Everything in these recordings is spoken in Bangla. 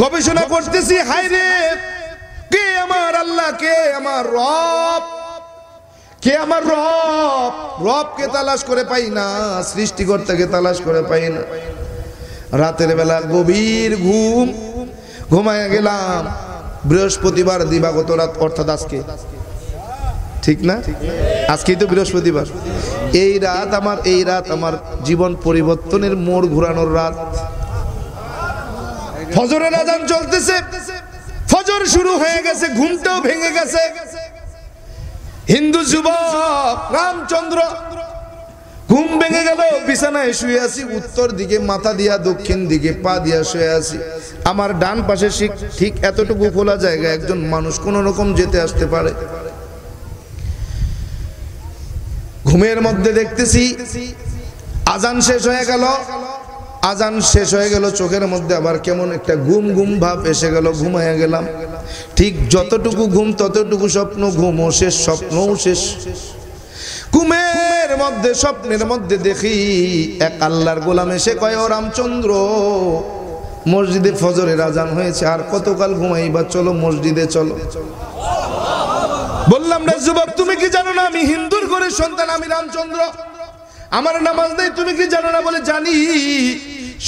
গবেষণা করতেছি, হায় রে কে আমার আল্লাহ, কে আমার রব, কে আমার রব। রবকে তালাশ করে পাই না, সৃষ্টিকর্তাকে তালাশ করে পাই না। রাতের বেলা গভীর ঘুম, ঘুমায় গেলাম বৃহস্পতিবার দিবাগত রাত, অর্থাৎ আজকে, ঠিক না? আজকেই তো বৃহস্পতিবার। এই রাত আমার জীবন পরিবর্তনের মোড় ঘোরানোর রাত। ফজরের আজান চলতেছে, ফজর শুরু হয়ে গেছে, ঘুমটাও ভেঙে গেছে। হিন্দু যুবক রামচন্দ্র, ঘুম ভেঙে গেল, বিছানায় শুয়ে আছি, উত্তর দিকে মাথা দিয়া, দক্ষিণ দিকে পা দিয়া শুয়ে আছি। আমার ডান পাশে ঠিক এতটুকু খোলা জায়গা, একজন মানুষ কোন রকম যেতে আসতে পারে। ঘুমের মধ্যে দেখতেছি আজান শেষ হয়ে গেল, আজান শেষ হয়ে গেল, চোখের মধ্যে আবার কেমন একটা ঘুম ঘুম ভাব এসে গেল, ঘুমাইয়া গেলাম। ঠিক যতটুকু ঘুম ততটুকু স্বপ্ন, ঘুমও শেষ, স্বপ্নও শেষ। ঘুমের মধ্যে, স্বপ্নের মধ্যে দেখি এক আল্লাহর গোলাম এসে কয়, ও রামচন্দ্র, মসজিদে ফজরের আজান হয়েছে, আর কতকাল ঘুমাইবা, চলো মসজিদে চলো। বললাম, রে যুবক, তুমি কি জানো না আমি হিন্দুর ঘরের সন্তান, আমি রামচন্দ্র, আমার নামাজ নেই, তুমি কি জানো না? বলে, জানি।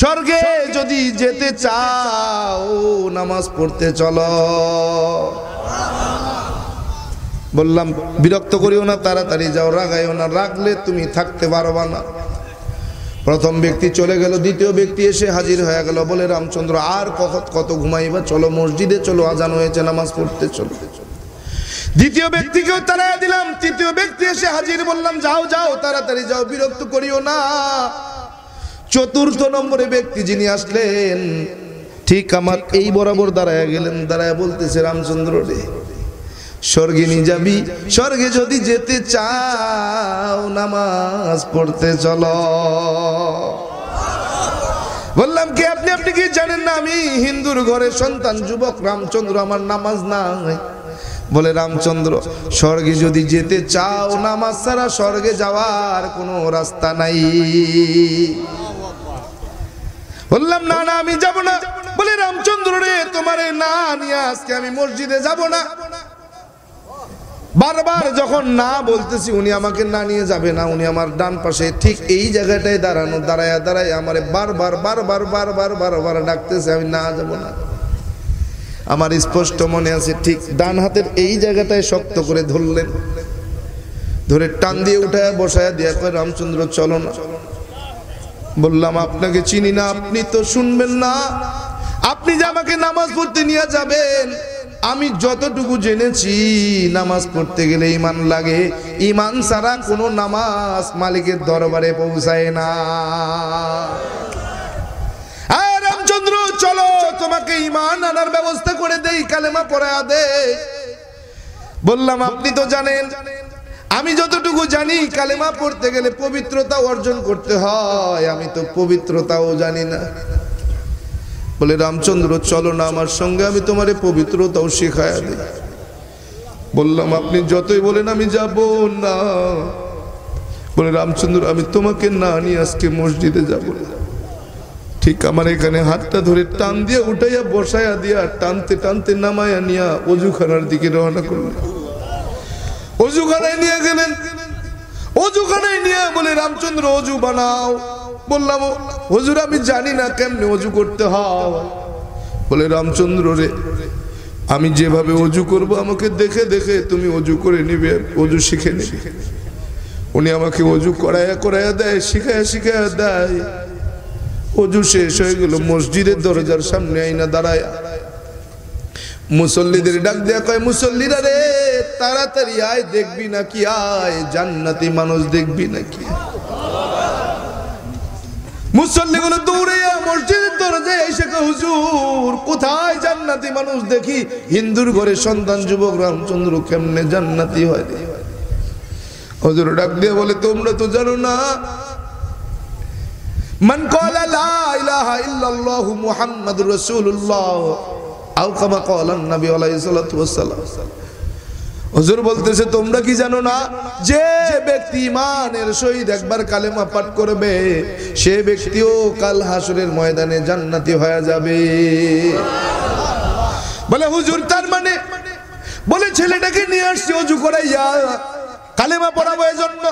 স্বর্গে যদি যেতে চাও নামাজ পড়তে চলো। বললাম, বিরক্ত করিও না, তাড়াতাড়ি যাও, রাগাইও না, রাগলে তুমি থাকতে পারবা না। প্রথম ব্যক্তি চলে গেল, দ্বিতীয় ব্যক্তি এসে হাজির হয়ে গেল, বলে, রামচন্দ্র, আর কত ঘুমাইবা, চলো মসজিদে চলো, আজান হয়েছে, নামাজ পড়তে চলো। দ্বিতীয় ব্যক্তিকেও তাড়াইয়া দিলাম, তৃতীয় ব্যক্তি এসে হাজির, বললাম, যাও যাও, তাড়াতাড়ি যাও, বিরক্ত করিও না। চতুর্থ নম্বরে ব্যক্তি যিনি আসলেন, ঠিক আমার এই বরাবর দাঁড়ায় গেলেন, দাঁড়ায় বলতেছে, রামচন্দ্র রে, স্বর্গে নিয়ে যাবি, স্বর্গে যদি যেতে চাও নামাজ পড়তে চলো। বললাম, কি আপনি কি জানেন না আমি হিন্দুর ঘরের সন্তান, যুবক রামচন্দ্র, আমার নামাজ নাই। বলে, রামচন্দ্র, স্বর্গে যদি যেতে চাও নামাজ ছাড়া স্বর্গে যাওয়ার কোনো রাস্তা নাই। বললাম, না না, আমি যাব না। বলে, রামচন্দ্র রে, তোমারে না নিয়ে আজকে আমি মসজিদে যাব না। বারবার যখন না বলতেছি, উনি আমাকে না নিয়ে যাবে না। উনি আমার ডান পাশে ঠিক এই জায়গাটায় দাঁড়ানো, দাঁড়ায় আমারে বারবার ডাকতেছে, আমি না যাব না। আমার স্পষ্ট মনে আছে, ঠিক ডান হাতের এই জায়গাটায় শক্ত করে ধরলেন, ধরে টান দিয়ে উঠায় বসায় দিয়া কয়, রামচন্দ্র চলো না। বললাম, আপনাকে চিনি না, আপনি তো শুনবেন না। আপনি যে আমাকে নামাজ পড়তে নিয়ে যাবেন, আমি যতটুকু জেনেছি নামাজ পড়তে গেলে ঈমান লাগে, ঈমান ছাড়া কোনো নামাজ মালিকের দরবারে পৌঁছায় না। রামচন্দ্র চলো, তোমাকে ঈমান আনার ব্যবস্থা করে দেই, কালেমা পড়ায়া দে। বললাম, আপনি তো জানেন, আমি যতটুকু জানি কালেমা পড়তে গেলে পবিত্রতা অর্জন করতে হয়, আমি তো পবিত্রতাও জানি না। বলে, রামচন্দ্র চলো না আমার সঙ্গে, আমি তোমারে পবিত্রতাও শেখায়া দিই। বললাম, আপনি যতই বলেন আমি যাব না। বলে, রামচন্দ্র, আমি তোমাকে না নিয়ে আজকে মসজিদে যাব না। ঠিক আমার এখানে হাতটা ধরে টান দিয়ে উঠাইয়া বসাইয়া দিয়া, টানতে টানতে নামাইয়া নিয়া অজুখানার দিকে রওনা করলেন। অজুখানায় নিয়ে গেলেন, অজুখানায় নিয়ে বলে, রামচন্দ্র অজু বানাও। বললাম, হুজুর আমি জানি না কেমনে অজু করতে হয়। বলে, রামচন্দ্র রে, আমি যেভাবে অজু করব আমাকে দেখে দেখে তুমি অজু করে নিবে, অজু শিখে নিবে। উনি আমাকে অজু করাইয়া দেয়, শিখাইয়া দেয়। অজু শেষ হয়ে গেল, মসজিদের দরজার সামনে আইনা দাঁড়ায় মুসল্লিদের ডাক দেয়া কয়, মুসল্লিরা রে, তাড়াতাড়ি আয়, দেখবি নাকি আয়, জান্নাতি মানুষ দেখবি নাকি। মুসল্লিগুলো দৌড়ে মসজিদের দরজায় এসে কয়, হুজুর কোথায় জান্নাতি মানুষ দেখি? হিন্দুর ঘরে সন্তান যুবক রামচন্দ্র কেমনে জান্নাতি হয়? হুজুর ডাক দিয়ে বলে, তোমরা তো জানো না, মান ক্বালা লা ইলাহা ইল্লাল্লাহু মুহাম্মাদুর রাসূলুল্লাহ আও কামা ক্বালা নবী আলাইহিস সালাতু ওয়াস সালাম। হুজুর বলতেছে, তোমরা কি জানো না, যে ব্যক্তি ঈমানের সহিত একবার কালেমা পাঠ করবে, সে ব্যক্তিও কাল হাসরের ময়দানে জান্নাতি হয়ে যাবে। বলে হুজুর তার মানে? বলে ছেলেটাকে নিয়ে আসছি অজু করাইয়া কালেমা পড়াবো এজন্য।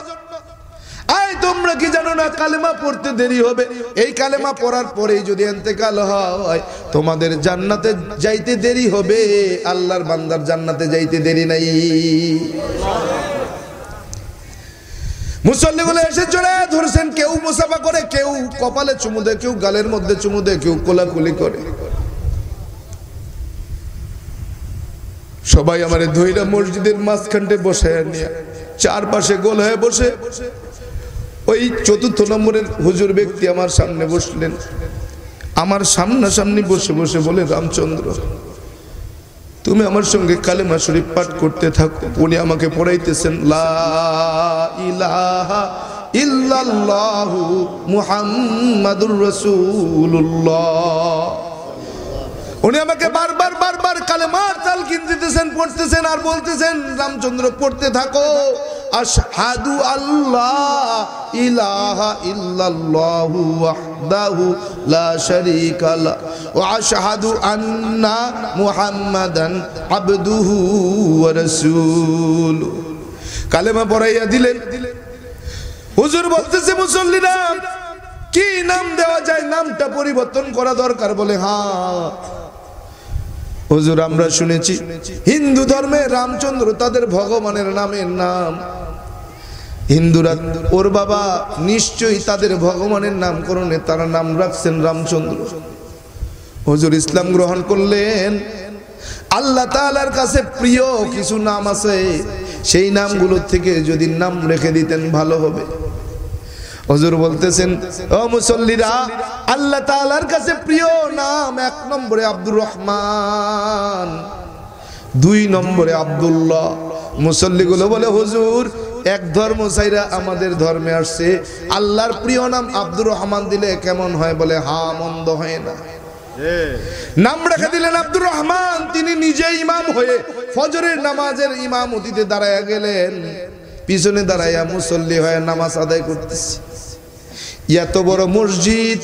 আয় তোমরা কি জানো না কালেমা পড়তে দেরি হবে, এই কালেমা পড়ার পরেই যদি ইন্তেকাল হয় তোমাদের জান্নাতে যাইতে দেরি হবে, আল্লাহর বান্দার জান্নাতে যাইতে দেরি নাই। মুসল্লিগুলো এসে জোরে ধরছেন, কেউ মুসাফা করে, কেউ কপালে চুমু দেয়, কেউ গালের মধ্যে চুমু দেয়, কেউ কোলাকুলি করে। সবাই আমার ধইরা মসজিদের মাঝখানটে বসায় নিয়ে চারপাশে গোল হয়ে বসে ওই চতুর্থ নম্বরের হুজুর ব্যক্তি আমার সামনে বসলেন। আমার সামনাসামনি বসে বসে বলে, রামচন্দ্র তুমি আমার সঙ্গে কালেমা শরীফ পাঠ করতে থাকো। উনি আমাকে পড়াইতেছেন লা ইলাহা ইল্লাল্লাহু মুহাম্মাদুর রাসূলুল্লাহ। উনি আমাকে বারবার বারবার কালেমার তালকিন দিতেছেন, পড়তেছেন আর বলতেছেন, রামচন্দ্র পড়তে থাকো আশহাদু আল্লাহ ইলাহা ইল্লাল্লাহু ওয়াহদাহু লা শারীকা লা ওয়া আশহাদু আন্না মুহাম্মাদান আবদুহু ওয়া রাসূলুহু। কালেমা পড়াইয়া দিলেন। হুজুর বলতেছে, মুসল্লিরা কি নাম দেওয়া যায়, নামটা পরিবর্তন করা দরকার। বলে হ্যাঁ হুজুর আমরা শুনেছি হিন্দু ধর্মে রামচন্দ্র তাদের ভগবানের নামের নাম। হিন্দুরা ওর বাবা নিশ্চয়ই তাদের ভগবানের নামকরণে তারা নাম রাখছেন রামচন্দ্র। হুজুর ইসলাম গ্রহণ করলেন। আল্লাহ তাআলার কাছে প্রিয় কিছু নাম আছে, সেই নামগুলোর থেকে যদি নাম রেখে দিতেন ভালো হবে। হুজুর বলতেছেন, ও মুসল্লিরা আল্লাহ তাআলার কাছে প্রিয় নাম 1 নম্বরে আব্দুর রহমান, 2 নম্বরে আব্দুল্লাহ। মুসল্লিগুলো বলে, হুজুর এক ধর্ম ছাইরা আমাদের ধর্মে আসছে, আল্লাহর প্রিয় নাম আব্দুর রহমান দিলে কেমন হয়? বলে হ্যাঁ, মন্দ হয় না। নাম রেখে দিলেন আব্দুর রহমান। তিনি নিজে ইমাম হয়ে ফজরের নামাজের ইমামতিতে দাঁড়ায়া গেলেন, পিছনে দাঁড়াইয়া মুসল্লি হয়ে নামাজ আদায় করতেছে। এত বড় মসজিদ,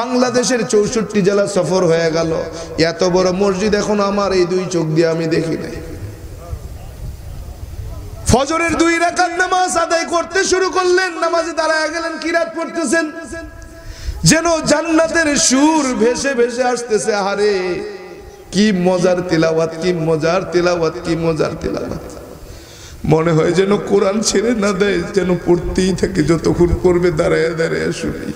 বাংলাদেশের 64 জেলা সফর হয়ে গেল, এত বড় মসজিদ এখন আমার এই 2 চোখ দিয়ে আমি দেখি নাই। ফজরের 2 রাকাত নামাজ আদায় করতে শুরু করলেন, নামাজে দাঁড়ায় গেলেন, কিরাত পড়তেছেন, যেন জান্নাতের সুর ভেসে ভেসে আসতেছে। আরে কি মজার তিলাওয়াত, কি মজার তিলাওয়াত, কি মজার তিলাওয়াত। মনে হয় যেন কোরআন ছেড়ে না দেয়, যেন পড়তেই থাকে, যতক্ষণ পড়বে দাঁড়ায় দাঁড়ায় শুনি।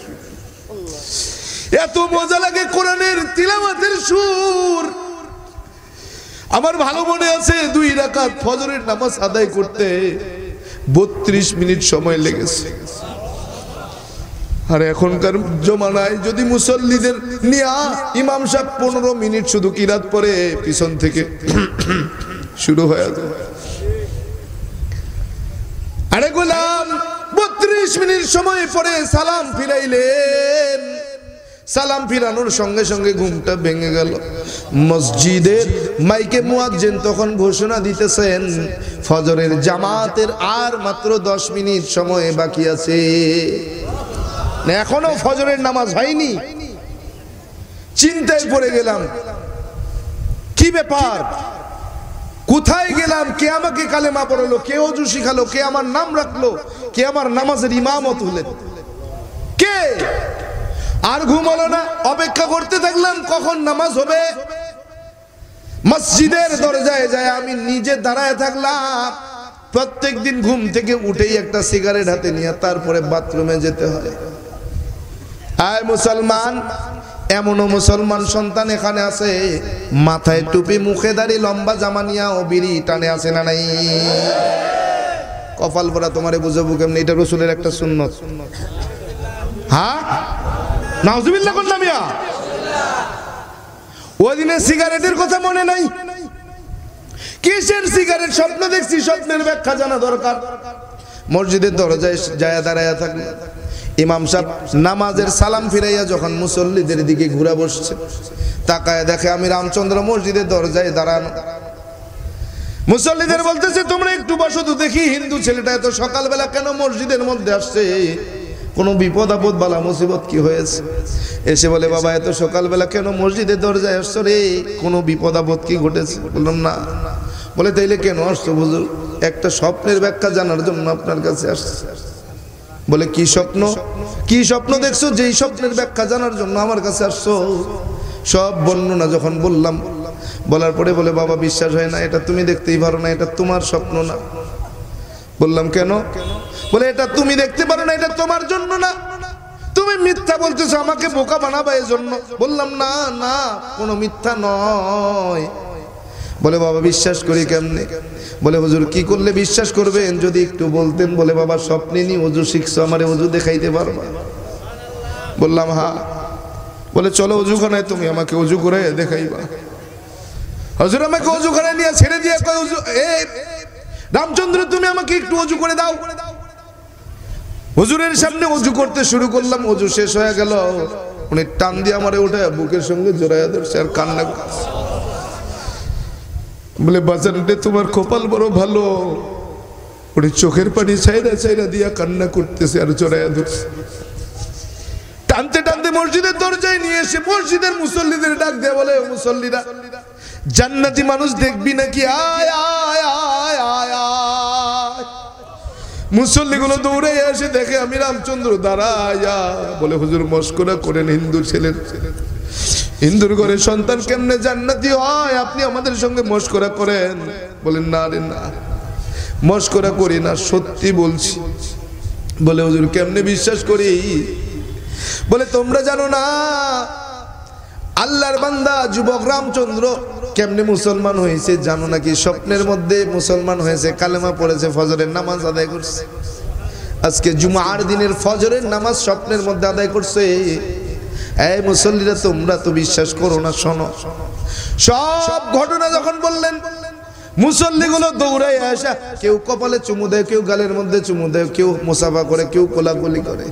এত মজা লাগে কোরআনের তিলাওয়াতের সুর। আমার ভালো মনে আছে 2 রাকাত ফজরের নামাজ আদায় করতে 32 মিনিট সময় লেগেছে। আর এখনকার জমানায় যদি মুসল্লিদের নিয়ে ইমাম সাহেব 15 মিনিট শুধু কিরাত পড়ে, পিছন থেকে শুরু হয়ে যায়। আরে গোলাম 32 মিনিট সময় পরে সালাম ফিরাইলেন। সালাম ফিরানোর সঙ্গে সঙ্গে ঘুমটা ভেঙে গেল। মসজিদের মাইকে মুয়াজ্জিন তখন ঘোষণা দিতেছেন, ফজরের জামাতের আর মাত্র 10 মিনিট সময় বাকি আছে। এখনো ফজরের নামাজ হয়নি। চিন্তায় পড়ে গেলাম, কি ব্যাপার, কোথায় গেলাম? কে আমাকে কালেমা পড়ালো, কে ওযু শিখালো, কে আমার নাম রাখলো, কে আমার নামাজের ইমামত হলেন, কে? আর ঘুম হলো না, অপেক্ষা করতে থাকলাম কখন নামাজ হবে। মসজিদের দরজায় যায় আমি নিজে দাঁড়ায় থাকলাম। প্রত্যেকদিন ঘুম থেকে উঠেই একটা সিগারেট হাতে নিয়ে তারপরে বাথরুমে যেতে হয়। আয় মুসলমান, এমনও মুসলমান সন্তান এখানে আছে মাথায় টুপি, মুখে দাড়ি, লম্বা জামা নিয়া ও বিড়ি টানে, আছে না নাই? কপাল ভরা, তোমারে বুঝাবো কেমনি, এটা রাসূলের একটা সুন্নত। হ্যাঁ, নাউজুবিল্লাহ কোন নামিয়া? ওই দিনে সিগারেটের কথা মনে নাই? কিসের সিগারেট? স্বপ্ন দেখছি, স্বপ্নের ব্যাখ্যা জানা দরকার। মসজিদের দরজায় যায় দাঁড়ায়া থাকলে ইমাম সাহেব নামাজের সালাম ফিরাইয়া যখন মুসল্লিদের দিকে ঘুরে বসছে, তাকায় দেখে আমি রামচন্দ্র মসজিদের দরজায় দাঁড়ানো। মুসল্লিদের বলতেছে, তোমরা একটু বসো তো দেখি, হিন্দু ছেলেটা এত সকালবেলা কেন মসজিদের মধ্যে আসছে? কোনো বিপদ আপদ বালা মুসিবত কি হয়েছে? এসে বলে বাবা এত সকালবেলা কেন মসজিদের দরজায় আসছো রে, কোনো বিপদ আপদ কি ঘটেছে? বললাম না। বলে তাইলে কেন আসছো হুজুর? একটা স্বপ্নের ব্যাখ্যা জানার জন্য আপনার কাছে আসছে। বলে কি স্বপ্ন? কি স্বপ্ন দেখছো যেই স্বপ্নের ব্যাখ্যা জানার জন্য আমার কাছে আসছো? সব বর্ণনা যখন বললাম, বলার পরে বলে বাবা বিশ্বাস হয় না, এটা তুমি দেখতেই পারো না, এটা তোমার স্বপ্ন না। বললাম কেন? বলে এটা তুমি দেখতে পারো না, এটা তোমার জন্য না, তুমি মিথ্যা বলতেছো, আমাকে বোকা বানাবা এই জন্য। বললাম না না, কোনো মিথ্যা নয়। বলে বাবা বিশ্বাস করি কেমনে? বলে হুজুর কি করলে বিশ্বাস করবেন যদি একটু বলতেন। বলে বাবা স্বপ্নে নি ওযু শিখছো, আমারে ওযু দেখাইতে পারবা? বললাম হ্যাঁ। বলে চলো ওযুখানায়, তুমি আমাকে ওযু করে দেখাইবা। হুজুর আমাকে ওযুখানায় নিয়ে ছেড়ে দিয়ে কয় ওযু, এই রামচন্দ্র তুমি আমাকে একটু ওযু করে দাও। হুজুরের সামনে ওযু করতে শুরু করলাম, ওযু শেষ হয়ে গেল, উনি টান দিয়ে আমারে উঠে বুকের সঙ্গে জড়াইয়া ধরছে আর কান্না করছে। বলে বাজারে তোমার কপাল বড় ভালো, উনি চোখের পানি ছাইরা ছাইরা দিয়া কান্না করতেছে আর জড়াইয়া ধরছে। টানতে টানতে মসজিদের দরজায় নিয়ে এসে মসজিদের মুসল্লিদের ডাক দিয়ে বলে মুসল্লিরা জান্নাতি মানুষ দেখবি নাকি? আয় আয় আয় আয় আয়। মুসল্লিগুলো দৌড়ে এসে দেখে আমি রামচন্দ্র দাঁড়ায়া। বলে হুজুর মস্করা করেন, হিন্দু ছেলের, হিন্দুর ঘরে সন্তান কেমনে জান্নাতি হয়? আপনি আমাদের সঙ্গে মস্করা করেন। বলেন না রে না, মস্করা করি না, সত্যি বলছি। বলে হুজুর কেমনে বিশ্বাস করি? বলে তোমরা জানো না আল্লাহর বান্দা যুবক রামচন্দ্র কেমনে মুসলমান হয়েছে জানো নাকি? স্বপ্নের মধ্যে মুসলমান হয়েছে, কালেমা পড়েছে, ফজরের নামাজ আদায় করছে। আজকে জুমার দিনের ফজরের নামাজ স্বপ্নের মধ্যে আদায় করছে। এই মুসল্লিরা তোমরা তো বিশ্বাস করো না, শোনো। সব ঘটনা যখন বললেন মুসল্লিগুলো দৌড়ায় আসা, কেউ কপালে চুমু দেয়, কেউ গালের মধ্যে চুমু দেয়, কেউ মুসাফা করে, কেউ কোলাকুলি করে।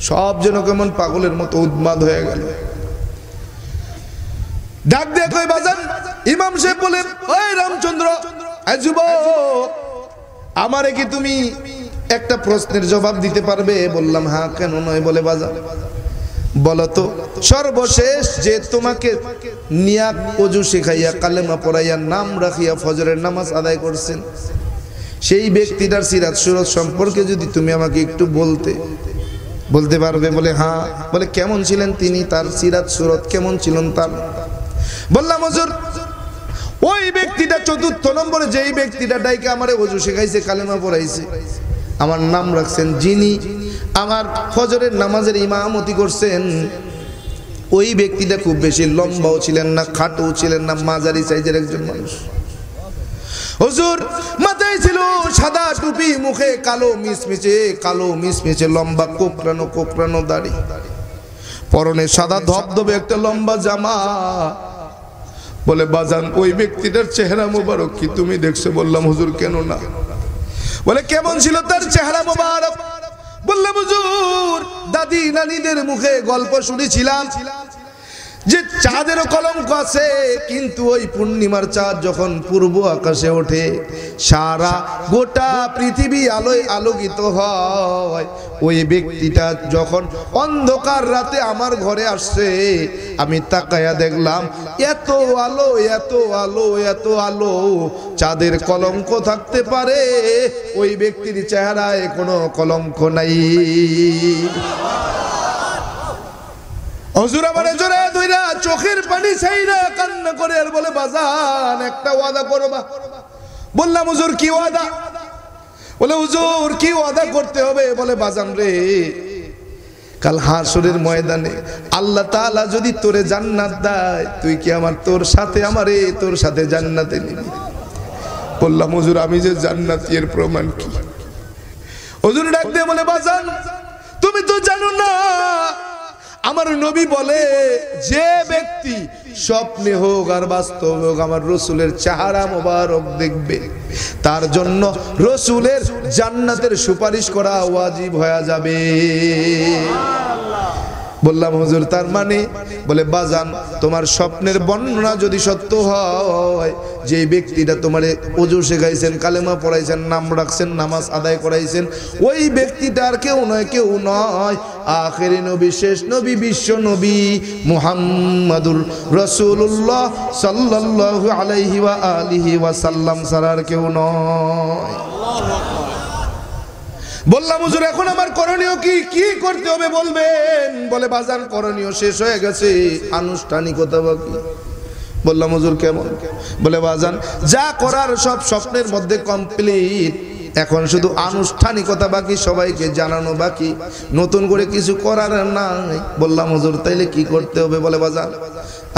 সব যেন কেমন পাগলের মতো উন্মাদ হয়ে গেল। ডাক দিয়ে কই বাজান, ইমাম সাহেব বলে ওই রামচন্দ্র, এই যুবক আমারে কি তুমি একটা প্রশ্নের জবাব দিতে পারবে? বললাম হ্যাঁ, কেন নয়? বলে বাজান বলো তো, সর্বশেষ যে তোমাকে নিয়াত ওযু শিখাইয়া কালেমা পড়াইয়া নাম রাখিয়া ফজরের নামাজ আদায় করছেন, সেই ব্যক্তিটার সিরাত সুরত সম্পর্কে যদি তুমি আমাকে একটু বলতে পারবে? বলে হ্যাঁ। বলে কেমন ছিলেন তিনি, তার সিরাত সুরত কেমন ছিলেন তার? বললাম হুজুর ওই ব্যক্তিটা চতুর্থ নম্বরে, যেই ব্যক্তিটা ডাইকে আমারে ওযু শিখাইছে, কালেমা পড়াইছে, আমার নাম রাখছেন, যিনি আমার ফজরের নামাজের ইমামতি করছেন, ওই ব্যক্তিটা খুব বেশি লম্বাও ছিলেন না, খাটোও ছিলেন না, মাঝারি সাইজের একজন মানুষ। হুজুর মাথায় ছিল সাদা টুপি, মুখে কালো মিসমিচে লম্বা কোকড়ানো দাড়ি, পরনে সাদা ধবধবে একটা লম্বা জামা। বলে বাজান ওই ব্যক্তিটার চেহারা মোবারক কি তুমি দেখছো? বললাম হুজুর কেন না? বলে কেমন ছিল তার চেহারা মোবারক? বললাম হুজুর দাদি নানিদের মুখে গল্প শুনেছিলাম যে চাঁদেরও কলঙ্ক আছে, কিন্তু ওই পূর্ণিমার চাঁদ যখন পূর্ব আকাশে ওঠে সারা গোটা পৃথিবী আলোয় আলোকিত হয়। ওই ব্যক্তিটা যখন অন্ধকার রাতে আমার ঘরে আসছে, আমি তাকায়া দেখলাম এত আলো এত আলো এত আলো, চাঁদের কলঙ্ক থাকতে পারে, ওই ব্যক্তির চেহারায় কোনো কলঙ্ক নাই। হুজুর আমারে জোরে ধইরা চোখের পানি ছাইরা কান্না করে আর বলে বাজান একটা ওয়াদা করবা। বললাম হুজুর কি ওয়াদা? বলে হুজুর কি ওয়াদা করতে হবে? বলে বাজান রে, কাল হাসরের ময়দানে আল্লাহ তাআলা যদি তোরে জান্নাত দেয়, তুই কি তোর সাথে জান্নাতে নিবি? বললাম হুজুর আমি যে জান্নাতি এর প্রমাণ কি? হুজুর ডাক দিয়ে বলে বাজান তুমি তো জানো না, আমার নবী বলে যে ব্যক্তি স্বপ্নে হোক আর বাস্তবে হোক আমার রসুলের চেহারা মোবারক দেখবে, তার জন্য রসুলের জান্নাতের সুপারিশ করা ওয়াজিব হয়ে যাবে। বললাম হুজুর তার মানে? বলে বাজান তোমার স্বপ্নের বর্ণনা যদি সত্য হয়, যে ব্যক্তিটা তোমারে ওযু শেখাইছেন, কালেমা পড়াইছেন, নাম রাখছেন, নামাজ আদায় করাইছেন, ওই ব্যক্তিটা আর কেউ নয় আখেরি নবী, শেষ নবী, বিশ্ব নবী মুহাম্মাদুর রাসূলুল্লাহ সাল্লাল্লাহু আলাইহি ওয়া আলিহি ওয়া সাল্লাম ছাড়া আর কেউ নয়। বললাম হুজুর এখন আমার করণীয় কি করতে হবে বলবেন? বলে বাজান করণীয় শেষ হয়ে গেছে, আনুষ্ঠানিকতা বাকি। বললাম হুজুর কেমন? বলে বাজান যা করার সব স্বপ্নের মধ্যে কমপ্লিট, এখন শুধু আনুষ্ঠানিকতা বাকি, সবাইকে জানানো বাকি, নতুন করে কিছু করার নাই। বললাম হুজুর তাইলে কি করতে হবে? বলে বাজান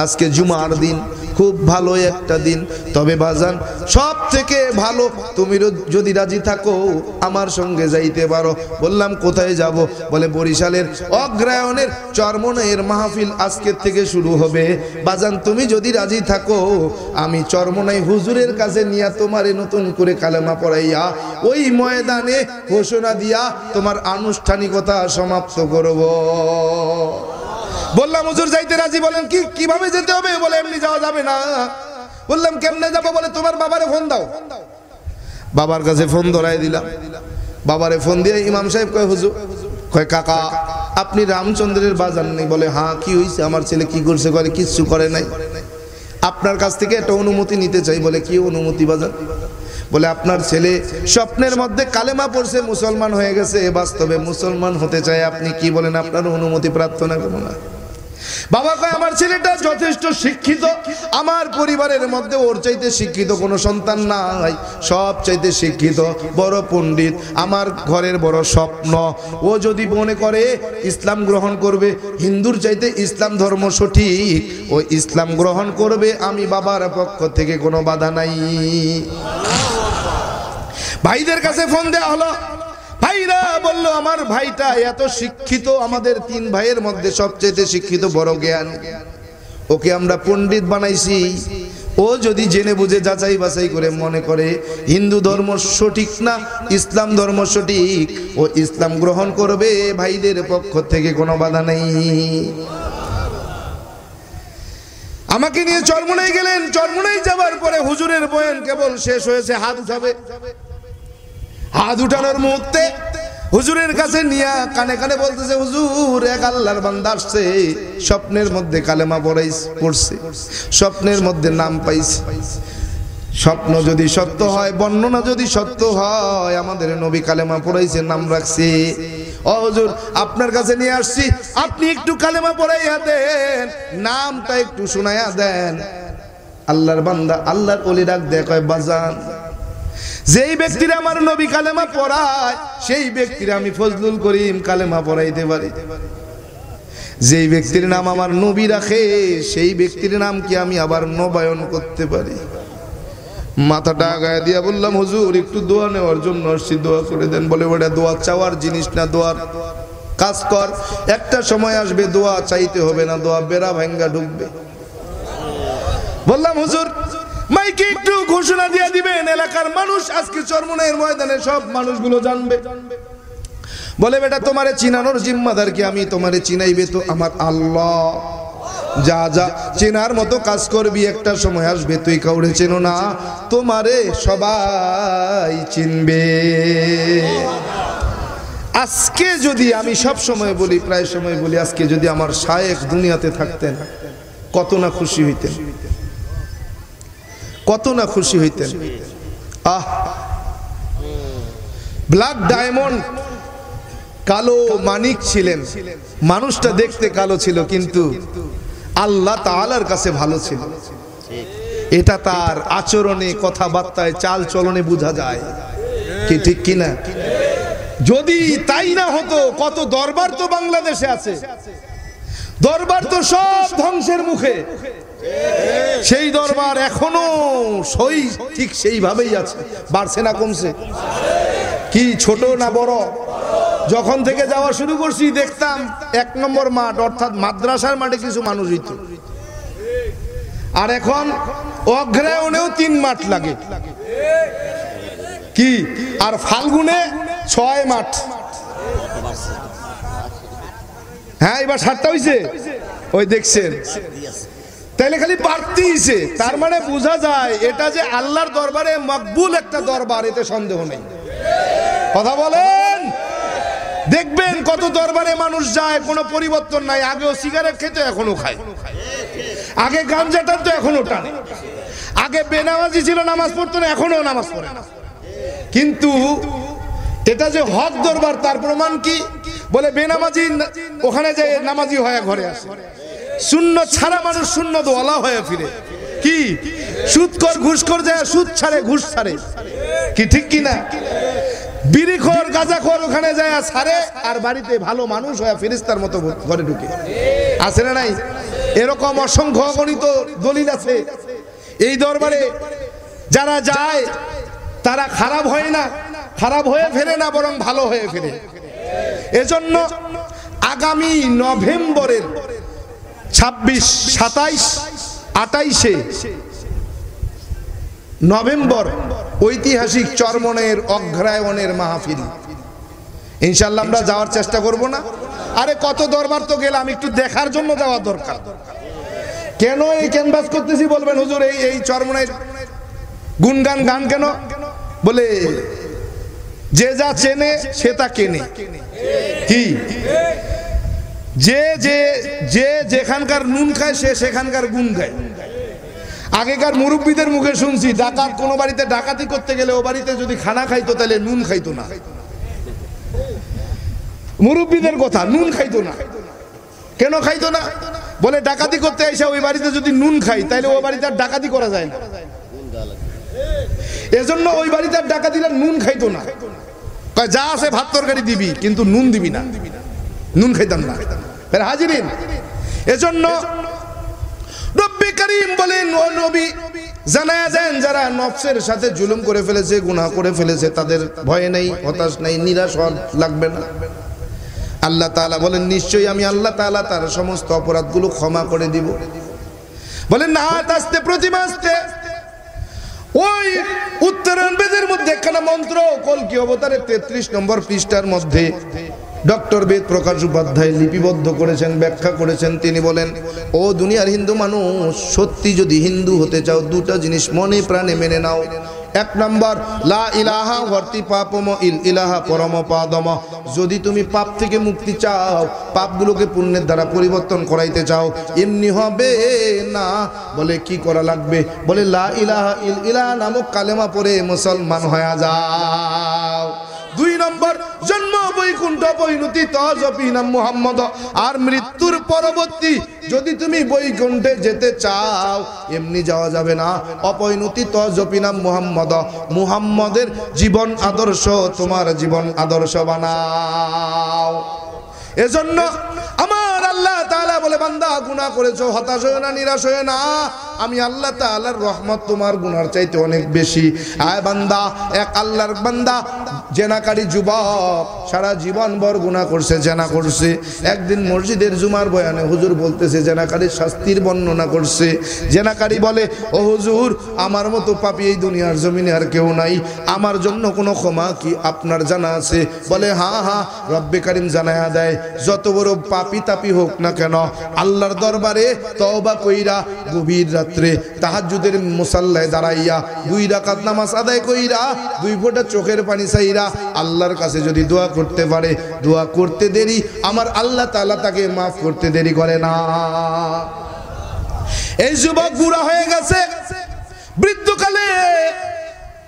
আজকে জুমার দিন, খুব ভালো একটা দিন, তবে বাজান সব থেকে ভালো তুমি যদি রাজি থাকো আমার সঙ্গে যাইতে পারো। বললাম কোথায় যাব? বলে বরিশালের অগ্রায়ণের চরমনাইয়ের মাহফিল আজকের থেকে শুরু হবে। বাজান তুমি যদি রাজি থাকো আমি চরমনাই হুজুরের কাছে নিয়ে তোমারে নতুন করে কালেমা পড়াইয়া ওই ময়দানে ঘোষণা দিয়া তোমার আনুষ্ঠানিকতা সমাপ্ত করব। বললাম হুজুর যাইতে রাজি, বলেন কিভাবে যেতে হবে? বলে এমনি যাওয়া যাবে না। বললাম কেমনে যাবো? বলে তোমার বাবারে ফোন দাও। বাবার কাছে ফোন ধরাই দিলাম। বাবারে ফোন দিয়ে ইমাম সাহেব কয় হুজুর, কয় কাকা আপনি রামচন্দ্রের বাজান নেই? বলে হ্যাঁ কি হয়েছে? আমার ছেলে কি করছে? বলে কিচ্ছু করে নাই, আপনার কাছ থেকে একটা অনুমতি নিতে চাই। বলে কি অনুমতি বাজান? বলে আপনার ছেলে স্বপ্নের মধ্যে কালেমা পড়ছে, মুসলমান হয়ে গেছে, বাস্তবে মুসলমান হতে চায়, আপনি কি বলেন? আপনার অনুমতি প্রার্থনা করুন না। বাবা কয় আমার ছেলেটা যথেষ্ট শিক্ষিত, আমার পরিবারের মধ্যে ওর চাইতে শিক্ষিত কোনো সন্তান নাই, সব চাইতে শিক্ষিত, বড় পণ্ডিত, আমার ঘরের বড় স্বপ্ন, ও যদি মনে করে ইসলাম গ্রহণ করবে, হিন্দুর চাইতে ইসলাম ধর্ম সঠিক, ও ইসলাম গ্রহণ করবে, আমি বাবার পক্ষ থেকে কোনো বাধা নাই। ভাইদের কাছে ফোন দেওয়া হলো, ভাইরা বললো আমার ভাইটা এত শিক্ষিত, আমাদের 3 ভাইয়ের মধ্যে সবচেয়ে শিক্ষিত, বড় জ্ঞান, ওকে আমরা পণ্ডিত বানাইছি, ও যদি জেনে বুঝে যাচাই বাছাই করে মনে করে হিন্দু ধর্ম সঠিক না ইসলাম ধর্ম সঠিক, ও ইসলাম গ্রহণ করবে, ভাইদের পক্ষ থেকে কোনো বাধা নেই। আমাকে নিয়ে চরমনাই গেলেন। চরমনাই যাওয়ার পরে হুজুরের বয়ান কেবল শেষ হয়েছে, হাত উঠাবে, হাত উঠানোর মুহূর্তে হুজুরের কাছে নিয়ে কানে কানে বলতেছে হুজুর এক আল্লাহর বান্দা আসছে, স্বপ্নের মধ্যে কালেমা পড়ছে, স্বপ্নের মধ্যে নাম পাইছে, স্বপ্ন যদি সত্য হয়, বর্ণনা যদি সত্য হয়, আমাদের নবী কালেমা পড়াইছে, নাম রাখছে। ও হুজুর আপনার কাছে নিয়ে আসছি, আপনি একটু কালেমা পড়াইয়া দেন, নামটা একটু শোনাইয়া দেন। আল্লাহর বান্দা আল্লাহর ওলি ডাক দেয়, কয় বাজান যেই ব্যক্তিরা আমার নবী কালেমা পড়ায় সেই ব্যক্তিরা আমি ফজলুল করিম কালেমা পড়াইতে পারি, যেই ব্যক্তির নাম আমার নবী রাখে সেই ব্যক্তির নাম কি আমি আবার নবায়ন করতে পারি। মাথাটা আগায় দিয়া বললাম হুজুর একটু দোয়া নেওয়ার জন্য আসছি, দোয়া করে দেন। বলে ওটা দোয়া চাওয়ার জিনিস না, দোয়ার কাজ কর, একটা সময় আসবে দোয়া চাইতে হবে না, দোয়া বেড়া ভাঙ্গা ঢুকবে। বললাম হুজুর মাইকে একটু ঘোষণা দিয়ে দিবেন, এলাকার মানুষ আজকে চরমনাইয়ের ময়দানে সব মানুষগুলো জানবে। বলে বেটা তোমারে চিনানোর জিম্মাদার কি আমি? তোমারে চিনাইবে তো আমার আল্লাহ। যা যা চেনার মতো কাজ করবি, একটা সময় আসবে তুই কাউরে চেনো না, তোমারে সবাই চিনবে। আজকে যদি আমি সব সময় বলি, প্রায় সময় বলি, আজকে যদি আমার শায়েখ দুনিয়াতে থাকতেন কত না খুশি হইতেন, কত না খুশি হইতেন। আহ ব্ল্যাক ডায়মন্ড, কালো মানিক ছিলেন, মানুষটা দেখতে কালো ছিল কিন্তু আল্লাহ তাআলার কাছে ভালো ছিল, এটা তার আচরণে, কথাবার্তায়, চাল চলনে বোঝা যায়, কি ঠিক কিনা? যদি তাই না হতো, কত দরবার তো বাংলাদেশে আছে, দরবার তো সব ধ্বংসের মুখে, সেই দরবার এখনো ঠিক সেইভাবেই আছে, বাড়ছে না কমছে? কি ছোট না বড়? যখন থেকে যাওয়া শুরু করছি দেখতাম 1 নম্বর মাঠ অর্থাৎ মাদ্রাসার মাঠে কিছু মানুষ হইতো, আর এখন অগ্রায়ণেও 3 মাঠ লাগে, কি আর ফাল্গুনে 6 মাঠ, হ্যাঁ এবার 7টা হইছে, ওই দেখছেন, তাইলে খালি বাড়তি হইছে। তার মানে বোঝা যায় এটা যে আল্লাহর দরবারে মকবুল একটা দরবার, এতে সন্দেহ নেই। কথা বলেন। দেখবেন কত দরবারে মানুষ যায়, কোনো পরিবর্তন নাই। আগেও সিগারেট খেতে এখনো খায়, আগে গাঞ্জা টানতো এখনো টানে, আগে বেনামাজি ছিল নামাজ পড়তো না এখনো নামাজ পড়ে। কিন্তু এটা যে হক দরবার তার প্রমাণ কি? বলে বেনামাজি ওখানে যায় নামাজি হয়ে ঘরে আসে, সুন্নত ছাড়া মানুষ সুন্নত ওয়ালা হয়ে ফিরে। কি সুদখোর ঘুষখোর যায় সুদ ছাড়ে ঘুষ ছাড়ে, কি ঠিক কি না? বিড়িখোর গাঁজাখোর ওখানে যায় ছাড়ে, আর বাড়িতে ভালো মানুষ হয়ে ফেরেশতার মতো ঘরে ঢুকে। আছে না নাই? এরকম অসংখ্য অগণিত দলিল আছে। এই দরবারে যারা যায় তারা খারাপ হয় না, খারাপ হয়ে ফেরে না, বরং ভালো হয়ে ফেরে। এজন্য আগামী নভেম্বরের 26, 27, 28 নভেম্বর ঐতিহাসিক চরমনের অগ্রায়নের মাহফিল। ইনশাআল্লাহ আমরা যাওয়ার চেষ্টা করব না? আরে কত দরবার তো গেলাম, একটু দেখার জন্য যাওয়া দরকার। কেন এই ক্যানভাস করতেছি বলবেন, হুজুর এই চরমনের গুনগান গান কেন? বলে যে যা চেনে সে তা কেনে। কি যে যে যে যেখানকার নুন খায় সে সেখানকার গুণ গায়। আগেকার মুরব্বীদের মুখে শুনছি, ডাকাত কোনো বাড়িতে ডাকাতি করতে গেলে ও বাড়িতে যদি খানা খাইতো তাহলে নুন খাইতো না। মুরব্বীদের কথা, নুন খাইতো না। কেন খাইতো না? বলে ডাকাতি করতে এসে ওই বাড়িতে যদি নুন খাই তাহলে ও বাড়িতে আর ডাকাতি করা যায় না। এজন্য ওই বাড়িতে আর ডাকাতিরা নুন খাইতো না। যা আছে ভাত তরকারি দিবি, কিন্তু নুন দিবি না। নুন খাইতাম না। হাজিরিন, এজন্য রব্বে কারীম বলেন, ও নবী জানায়া দেন যারা নফসের সাথে জুলুম করে ফেলেছে, গুনাহ করে ফেলেছে, তাদের ভয় নেই, হতাশ নেই, নিরাশ হওয়া লাগবে না। আল্লাহ তাআলা বলেন নিশ্চয়ই আমি আল্লাহ তাআলা তার সমস্ত অপরাধগুলো ক্ষমা করে দিব। বলেন না আসতে প্রতিমা আসতে ওই উত্তরণ বেদের মধ্যে একখানা মন্ত্র কলকি অবতারের 33 নম্বর পৃষ্ঠার মধ্যে ডক্টর বেদ প্রকাশ উপাধ্যায় লিপিবদ্ধ করেছেন, ব্যাখ্যা করেছেন। তিনি বলেন, ও দুনিয়ার হিন্দু মানুষ, সত্যি যদি হিন্দু হতে চাও দুটা জিনিস মনে প্রাণে মেনে নাও। 1 নম্বর লা ইলাহা ওয়ার্তি পাপম ইল ইলাহা পরম পাদম। যদি তুমি পাপ থেকে মুক্তি চাও, পাপগুলোকে পুণ্যের দ্বারা পরিবর্তন করাইতে চাও, এমনি হবে না। বলে কি করা লাগবে? বলে লা ইলাহা ইল ইলাহা নামক কালেমা পড়ে মুসলমান হয়ে যাও। 2 নম্বর জন্ম বৈকুণ্ঠ পরিণতি তজপি নাম মুহাম্মদ। আর মৃত্যুর পরবর্তী যদি তুমি বৈকুণ্ঠে যেতে চাও, এমনি যাওয়া যাবে না, অপরিণতি তজপি নাম মুহাম্মদ। মুহাম্মদের জীবন আদর্শ তোমার জীবন আদর্শ বানাও। এজন্য আমার আল্লাহ তাআলা বলে, বান্দা গুনাহ করেছো, হতাশ হয়ো না, নিরাশ হয়ো না, আমি আল্লাহ তাআলার রহমত তোমার গুনার চাইতে অনেক বেশি। আয় বান্দা, এক আল্লাহর বান্দা জেনাকারী যুবক সারা জীবন ভর গুনাহ করছে, জেনা করছে। একদিন মসজিদের জুমার বয়ানে হুজুর বলতেছে, জেনাকারীর শাস্তির বর্ণনা করছে। জেনাকারী বলে, ও হুজুর, আমার মতো পাপী এই দুনিয়ার জমিনে আর কেউ নাই, আমার জন্য কোনো ক্ষমা কি আপনার জানা আছে? বলে হ্যাঁ হ্যাঁ। রব্বে কারীম জানায়া দেয়, যত বড় পাপী তাপী হোক না কেন, আল্লাহর দরবারে তওবা কইরা গভীর রাত্রে তাহাজ্জুদের মুসাল্লায় দাঁড়াইয়া 2 রাকাত নামাজ আদায় কইরা 2 ফোঁটা চোখের পানি চাইরা আল্লাহর কাছে যদি দোয়া করতে পারে, দোয়া করতে দেরি আমার আল্লাহ তাআলা তাকে মাফ করতে দেরি করে না। এই যুবক বুড়া হয়ে গেছে, বৃদ্ধকালে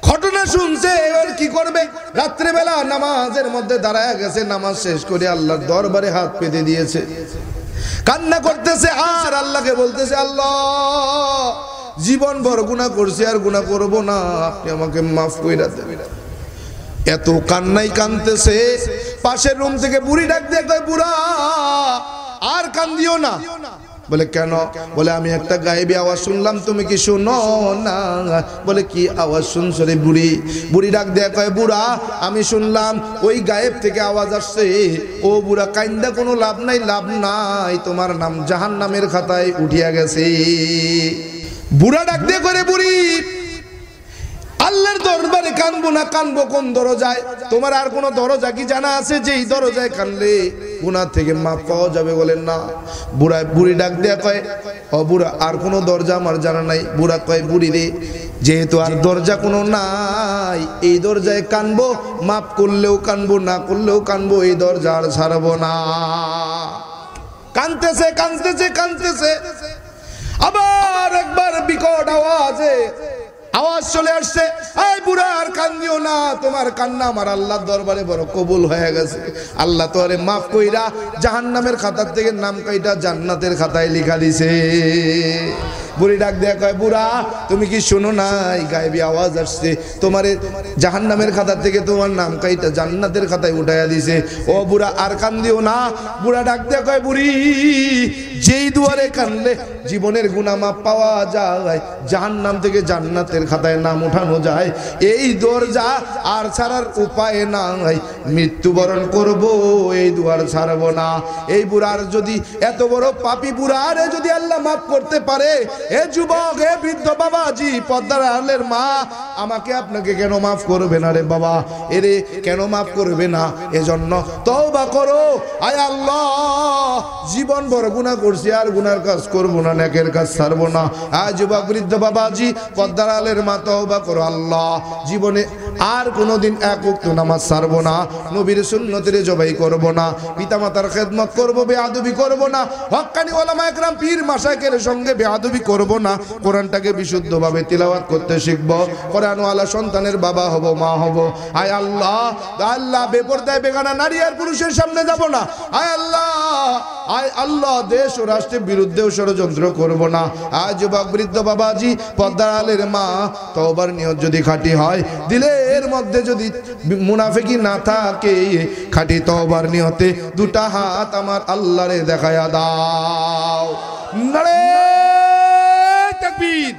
ঘটনা শুনছে, এবার কি করবে? রাত্রেবেলা নামাজের মধ্যে দাঁড়ায় গেছে, নামাজ শেষ করে আল্লাহর দরবারে হাত পেতে দিয়েছে, কান্না করতেছে আর আল্লাহকে বলতেছে, আল্লাহ জীবন ভর গুনাহ করছি, আর গুনাহ করব না, আপনি আমাকে মাফ কইরা দেন। এত কান্নাই কানতেছে, পাশের রুম থেকে বুড়ি ডাক দিয়ে কয়, বুড়া আর কান্দিও না। বলে কেন? বলে আমি একটা গায়েবী আওয়াজ শুনলাম, তুমি কি শুনো না? বলে কি আওয়াজ শুনছো রে বুড়ি? বুড়ি ডাক দেয়া কয়, বুড়া আমি শুনলাম ওই গায়েব থেকে আওয়াজ আসছে, ও বুড়া কাইন্দা কোনো লাভ নাই, লাভ নাই, তোমার নাম জাহান্নামের খাতায় উঠিয়া গেছে। বুড়া ডাক দিয়ে করে, বুড়ি আল্লাহর দরবারে কানবো না, কানবো কোন দরজায়? তোমার আর কোন দরজা কি জানা আছে যেই দরজায় কানলে গুনাহ থেকে মাফ পাওয়া যাবে? বলেন না। বুড়ি ডাক দেয়া কয়, ও বুড়া, আর কোনো দরজা আমার জানা নাই। বুড়া কয়, বুড়ি রে, যেহেতু আর দরজা কোনো নাই, এই দরজায় কানবো, মাফ করলেও কানবো, না করলেও কানবো, এই দরজা আর ছাড়বো না। কানতেছে কানতেছে কানতেছে, আবার একবার বিকট আওয়াজ চলে আসছে, এই বুড়া আর কান্দিও না, তোমার কান্না আমার আল্লাহর দরবারে বড় কবুল হয়ে গেছে। আল্লাহ তোরে মাফ কইরা জাহান্নামের খাতার থেকে নাম কাইটা জান্নাতের খাতায় লিখা দিছে। বুড়ি ডাক দেয়া কয়, বুড়া তুমি কি শোনো নাই, গায়েবী আওয়াজ আসছে, তোমার জাহান্নামের খাতার থেকে তোমার নাম কাইটা জান্নাতের খাতায় উঠাইয়া দিছে। ও বুড়া আর কান্দিও না। বুড়া ডাক দেয়া কয়, বুড়ি, যেই দুয়ারে কানলে জীবনের গুনাহ মাফ পাওয়া যায়, জাহান্নাম থেকে জান্নাতের খাতায় নাম উঠানো যায়, এই দরজা আর ছাড়ার উপায় নাই, মৃত্যুবরণ করব, এই দুয়ার ছাড়ব না। এই বুড়ার যদি, এত বড় পাপী বুড়ারে যদি আল্লাহ মাফ করতে পারে, এ যুবক, এ বৃদ্ধ বাবাজি, পর্দার আড়ালের মা, আমাকে আপনাকে কেন মাফ করবে না রে বাবা? এরে কেন মাফ করবে না? এজন্য তওবা করো। আয় আল্লাহ, জীবন ভর গুনাহ করছি, আর গুনার কাজ করব না, নেকের কাজ ছাড়বো না। আয় যুবক, বৃদ্ধ বাবাজি, পর্দার আড়ালের মা, তওবা করো। আল্লাহ, জীবনে আর কোনোদিন এক ওয়াক্ত নামাজ ছাড়বো না, নবীর সুন্নতের জবাই করব না, পিতামাতার খেদমত করব, বেয়াদবি করব না, হক্কানি ওলামা একরাম পীর মাশায়েখের সঙ্গে বেয়াদবি করব না, কোরআনটাকে বিশুদ্ধভাবে তিলাওয়াত করতে শিখব, কোরআনওয়ালা সন্তানের বাবা হব, মা হব। আয় আল্লাহ, আল্লাহ, বেপরদায় বেগানা নারী আর পুরুষের সামনে যাব না। আয় আল্লাহ, আয় আল্লাহ, দেশ ও রাষ্ট্রের বিরুদ্ধেও ষড়যন্ত্র করব না। আয় যুবক, বৃদ্ধ বাবাজি, পর্দার আলের মা, তওবার নিয়ত যদি খাঁটি হয়, দিলের মধ্যে যদি মুনাফিকি না থাকে, খাঁটি তওবার নিয়তে দুটা হাত আমার আল্লাহরে দেখায়া দাও। নারে তাকবীর।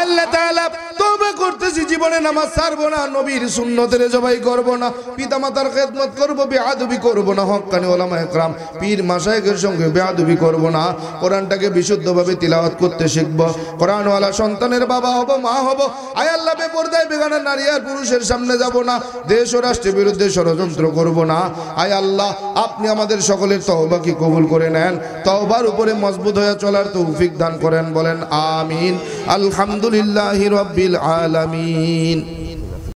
আল্লাহ তাআলা তওবা করতেছি, জীবনে নামাজ ছাড়বো না, নবীর সুন্নতের জবাই করব না, পিতামাতার খেদমত করব, বেয়াদবি করব না, হক্কানি ওলামা একরাম পীর মাশায়েখের সঙ্গে বেয়াদবি করব না, কোরআনটাকে বিশুদ্ধভাবে তিলাওয়াত করতে শিখব, কোরআনওয়ালা সন্তানের বাবা হব, মা হব। আয় আল্লাহ, বেপরদায় বেগানা নারী আর পুরুষের সামনে যাব না, দেশ ও রাষ্ট্রের বিরুদ্ধে ষড়যন্ত্র করব না। আয় আল্লাহ, আপনি আমাদের সকলের তওবাকে কবুল করে নেন, তওবার উপরে মজবুত হয়ে চলার তৌফিক দান করেন। বলেন আমিন। আলহামদুলিল্লাহি রাব্বিল আলামিন।